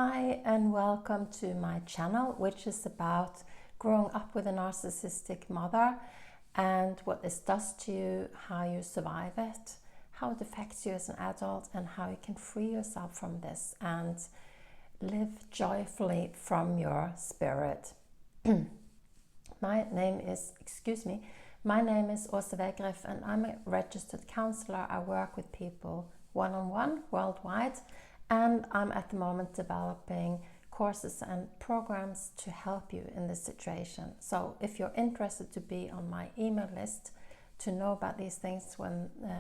Hi and welcome to my channel, which is about growing up with a narcissistic mother and what this does to you, how you survive it, how it affects you as an adult, and how you can free yourself from this and live joyfully from your spirit. My name is Åse Wegrif, and I'm a registered counselor. I work with people one-on-one worldwide, and I'm at the moment developing courses and programs to help you in this situation. So if you're interested to be on my email list to know about these things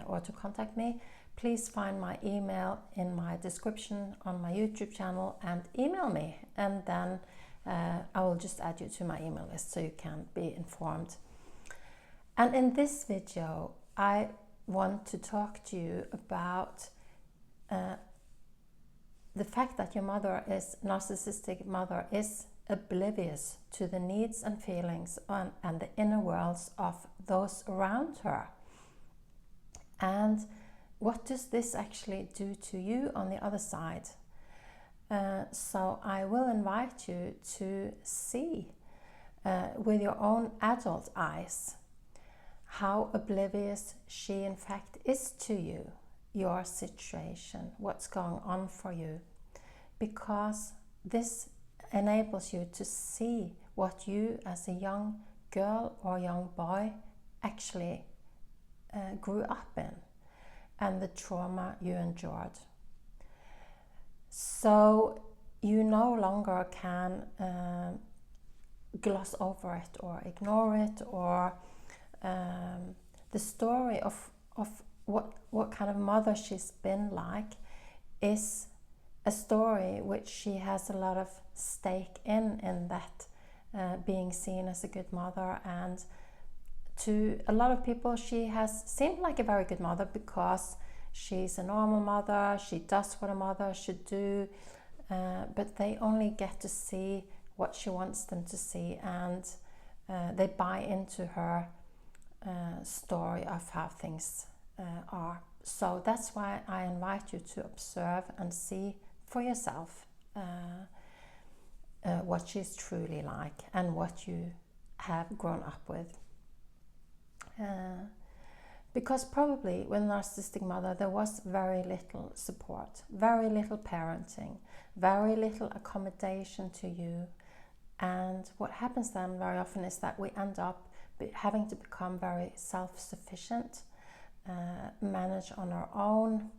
or to contact me, please find my email in my description on my YouTube channel and email me, and then I will just add you to my email list so you can be informed. And in this video, I want to talk to you about the fact that your narcissistic mother is oblivious to the needs and feelings and the inner worlds of those around her. And what does this actually do to you on the other side? So I will invite you to see with your own adult eyes how oblivious she in fact is to you, your situation, what's going on for you, because this enables you to see what you as a young girl or young boy actually grew up in and the trauma you endured. So you no longer can gloss over it or ignore it, or the story of what kind of mother she's been like is a story which she has a lot of stake in that being seen as a good mother. And to a lot of people she has seemed like a very good mother because she's a normal mother, she does what a mother should do, but they only get to see what she wants them to see, and they buy into her story of how things are. So that's why I invite you to observe and see for yourself what she's truly like and what you have grown up with. Because probably with a narcissistic mother there was very little support, very little parenting, very little accommodation to you. And what happens then very often is that we end up having to become very self-sufficient, manage on our own,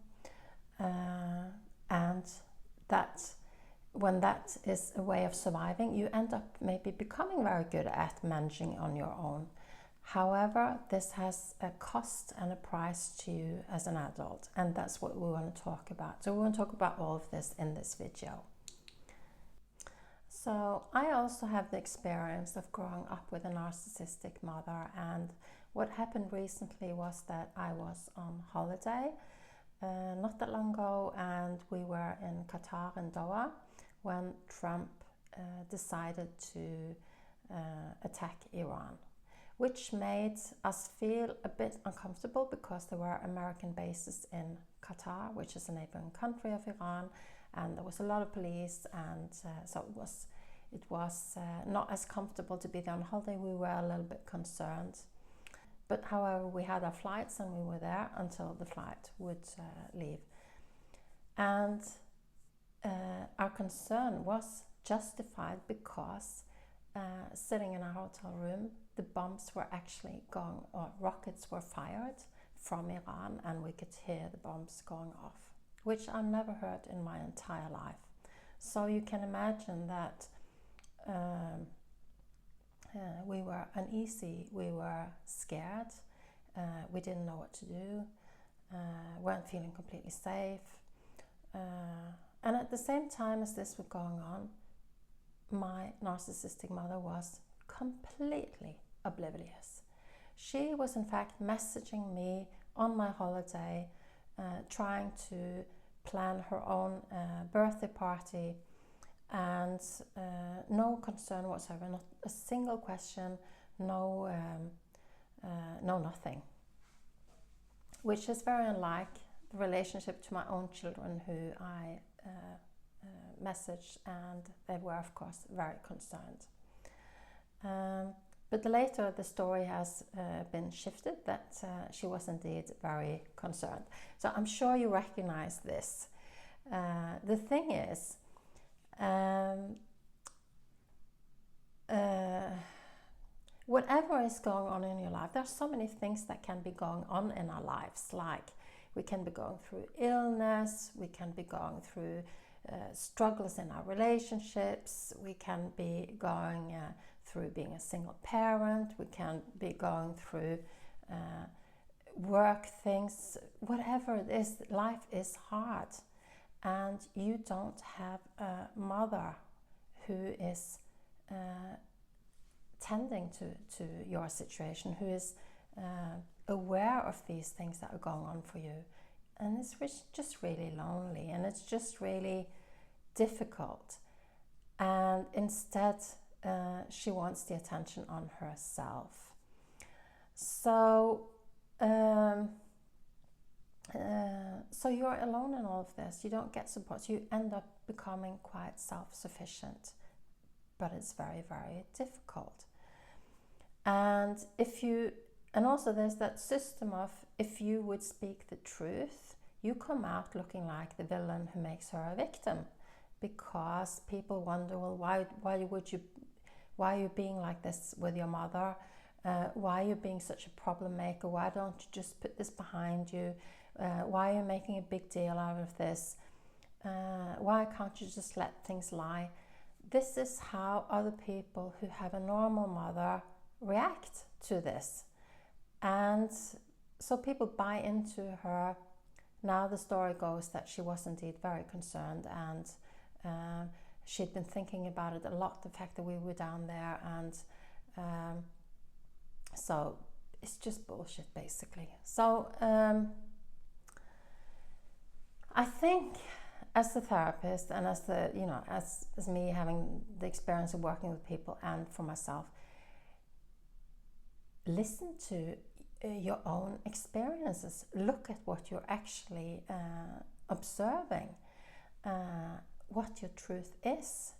and that when that is a way of surviving, you end up maybe becoming very good at managing on your own. However, this has a cost and a price to you as an adult, and that's what we want to talk about. So we want to talk about all of this in this video. So I also have the experience of growing up with a narcissistic mother, and what happened recently was that I was on holiday not that long ago, and we were in Qatar, in Doha, when Trump decided to attack Iran, which made us feel a bit uncomfortable because there were American bases in Qatar, which is a neighboring country of Iran, and there was a lot of police, and so it was not as comfortable to be there on holiday. We were a little bit concerned. But however, we had our flights and we were there until the flight would leave. And our concern was justified because sitting in a hotel room, the bombs were actually going, or rockets were fired from Iran, and we could hear the bombs going off, which I've never heard in my entire life. So you can imagine that we were uneasy, we were scared, we didn't know what to do, weren't feeling completely safe. And at the same time as this was going on, my narcissistic mother was completely oblivious. She was in fact messaging me on my holiday, trying to plan her own birthday party, and no concern whatsoever, not a single question, no nothing, which is very unlike the relationship to my own children, who I message, and they were, of course, very concerned. But later the story has been shifted that she was indeed very concerned. So I'm sure you recognize this. The thing is, whatever is going on in your life, there are so many things that can be going on in our lives. Like we can be going through illness, we can be going through struggles in our relationships, we can be going through being a single parent, we can be going through work things, whatever it is. Life is hard, and you don't have a mother who is tending to your situation, who is aware of these things that are going on for you. And it's just really lonely, and it's just really difficult. And instead, she wants the attention on herself. So, so you're alone in all of this. You don't get support. So you end up becoming quite self-sufficient, but it's very, very difficult. And also there's that system of, if you would speak the truth, you come out looking like the villain who makes her a victim, because people wonder, well, why are you being like this with your mother? Why are you being such a problem maker? Why don't you just put this behind you? Why are you making a big deal out of this? Why can't you just let things lie? This is how other people who have a normal mother react to this. And so people buy into her. Now the story goes that she was indeed very concerned, and she'd been thinking about it a lot, the fact that we were down there, and so it's just bullshit, basically. So I think, as a therapist, and as me having the experience of working with people, and for myself, listen to your own experiences. Look at what you're actually observing, what your truth is,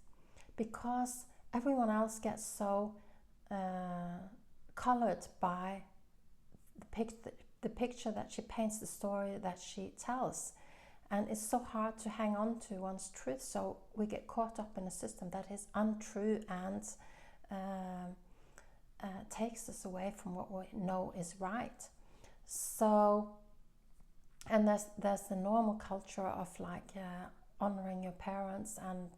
because everyone else gets so colored by the picture that she paints, the story that she tells. And it's so hard to hang on to one's truth, so we get caught up in a system that is untrue and takes us away from what we know is right. So, and there's the normal culture of like honoring your parents and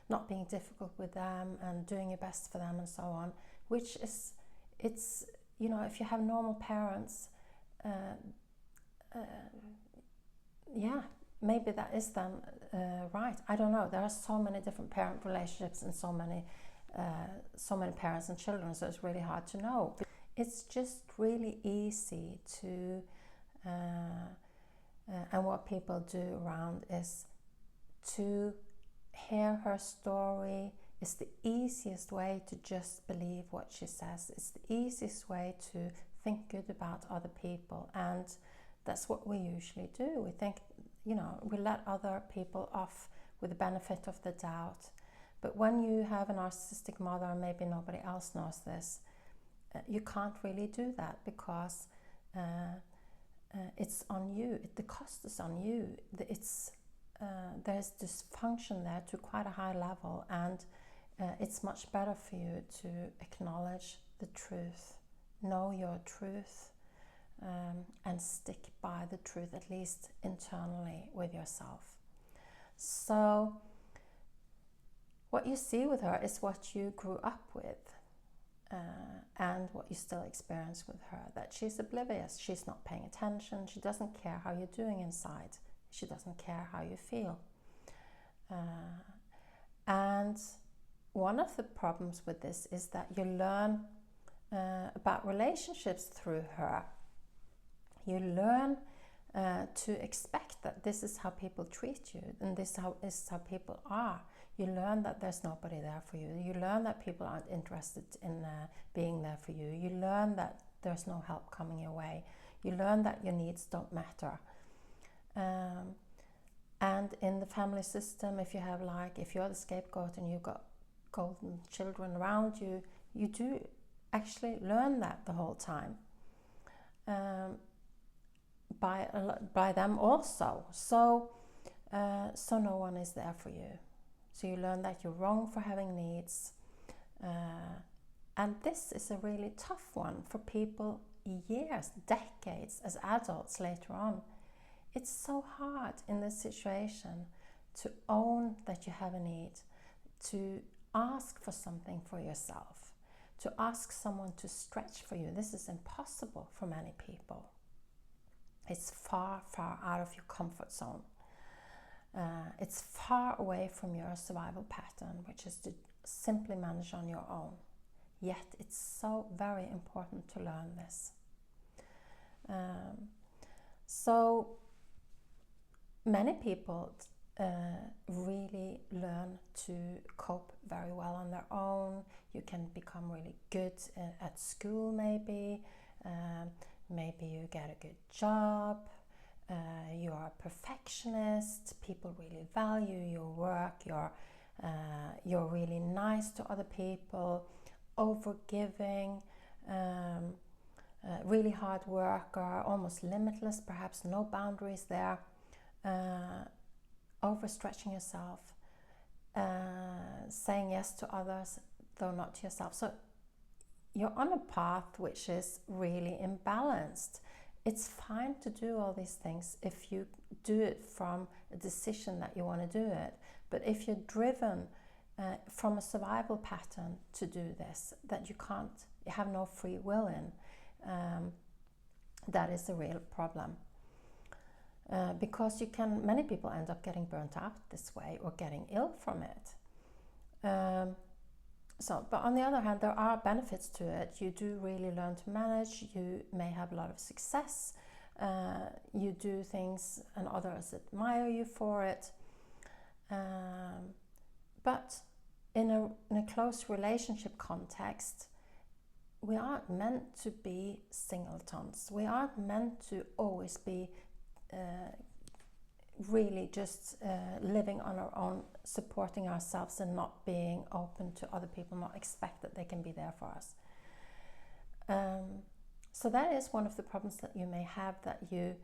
not being difficult with them and doing your best for them and so on, which is, it's, if you have normal parents, yeah, maybe that is then right. I don't know. There are so many different parent relationships and so many parents and children, so it's really hard to know. It's just really easy to, and what people do around is to hear her story. It's the easiest way to just believe what she says. It's the easiest way to think good about other people, and that's what we usually do. We think, we let other people off with the benefit of the doubt. But when you have a narcissistic mother, and maybe nobody else knows this, you can't really do that, because it's on you. The cost is on you. There's dysfunction there to quite a high level, and it's much better for you to acknowledge the truth, know your truth, and stick by the truth, at least internally with yourself. So what you see with her is what you grew up with, and what you still experience with her, that she's oblivious, she's not paying attention, she doesn't care how you're doing inside, she doesn't care how you feel. And one of the problems with this is that you learn about relationships through her. You learn to expect that this is how people treat you, and this is how people are. You learn that there's nobody there for you. You learn that people aren't interested in being there for you. You learn that there's no help coming your way. You learn that your needs don't matter. And in the family system, if you're the scapegoat and you've got golden children around you, you do actually learn that the whole time by them also. So no one is there for you. So you learn that you're wrong for having needs. And this is a really tough one for people years, decades as adults later on. It's so hard in this situation to own that you have a need, to ask for something for yourself, to ask someone to stretch for you. This is impossible for many people. It's far, far out of your comfort zone. It's far away from your survival pattern, which is to simply manage on your own. Yet it's so very important to learn this. So many people really learn to cope very well on their own. You can become really good at school maybe. Maybe you get a good job. You are a perfectionist. People really value your work. You're really nice to other people, overgiving, really hard worker, almost limitless, perhaps no boundaries there, overstretching yourself, saying yes to others, though not to yourself. So you're on a path which is really imbalanced. It's fine to do all these things if you do it from a decision that you want to do it. But if you're driven from a survival pattern to do this, that you have no free will in, that is a real problem. Because many people end up getting burnt out this way or getting ill from it. But on the other hand, there are benefits to it. You do really learn to manage. You may have a lot of success. You do things and others admire you for it. But in a close relationship context, we aren't meant to be singletons. We aren't meant to always be really just living on our own, supporting ourselves and not being open to other people, not expect that they can be there for us. So that is one of the problems that you may have, that you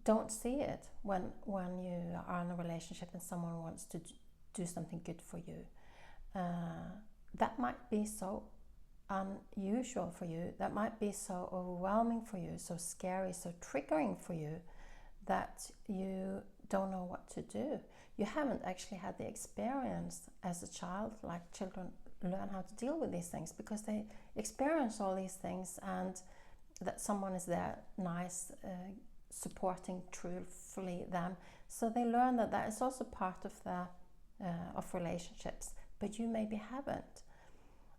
don't see it when you are in a relationship and someone wants to do something good for you. That might be so unusual for you, that might be so overwhelming for you, so scary, so triggering for you, that you don't know what to do. You haven't actually had the experience as a child, like children learn how to deal with these things because they experience all these things, and that someone is there, nice, supporting truthfully them. So they learn that is also part of relationships, but you maybe haven't.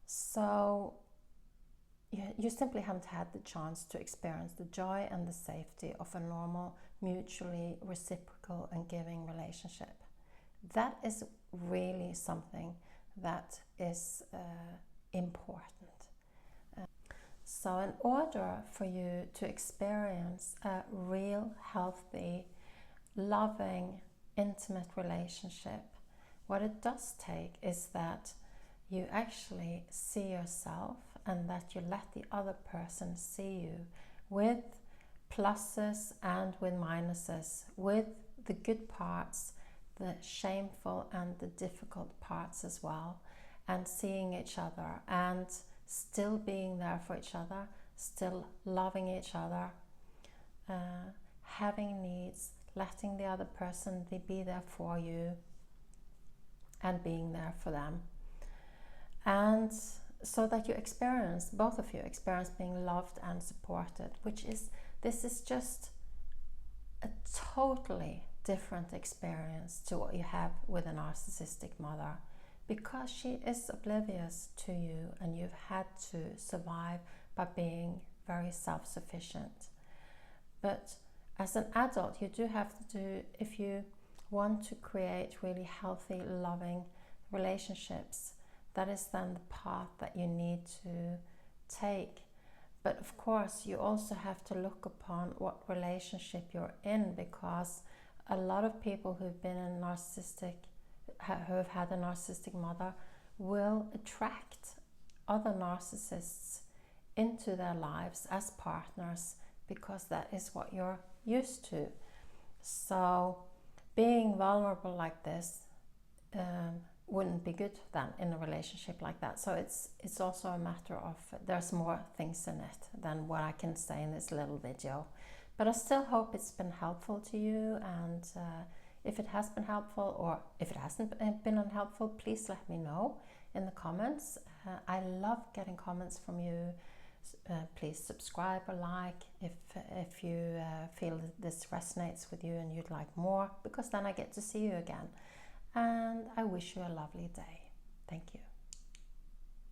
So you simply haven't had the chance to experience the joy and the safety of a normal, mutually reciprocal and giving relationship. That is really something that is important. So in order for you to experience a real, healthy, loving, intimate relationship, what it does take is that you actually see yourself and that you let the other person see you with pluses and with minuses, with the good parts, the shameful and the difficult parts as well, and seeing each other and still being there for each other, still loving each other, having needs, letting the other person be there for you and being there for them. And so that you experience, both of you experience being loved and supported, this is just a totally different experience to what you have with a narcissistic mother, because she is oblivious to you and you've had to survive by being very self-sufficient. But as an adult, you do have to do, if you want to create really healthy, loving relationships, that is then the path that you need to take. But of course, you also have to look upon what relationship you're in, because a lot of people who've been in narcissistic, who have had a narcissistic mother, will attract other narcissists into their lives as partners because that is what you're used to. So being vulnerable like this wouldn't be good then in a relationship like that. So it's also a matter of, there's more things in it than what I can say in this little video. But I still hope it's been helpful to you, and if it has been helpful, or if it hasn't been unhelpful, please let me know in the comments. I love getting comments from you. Please subscribe or like if you feel that this resonates with you and you'd like more, because then I get to see you again. And I wish you a lovely day. Thank you.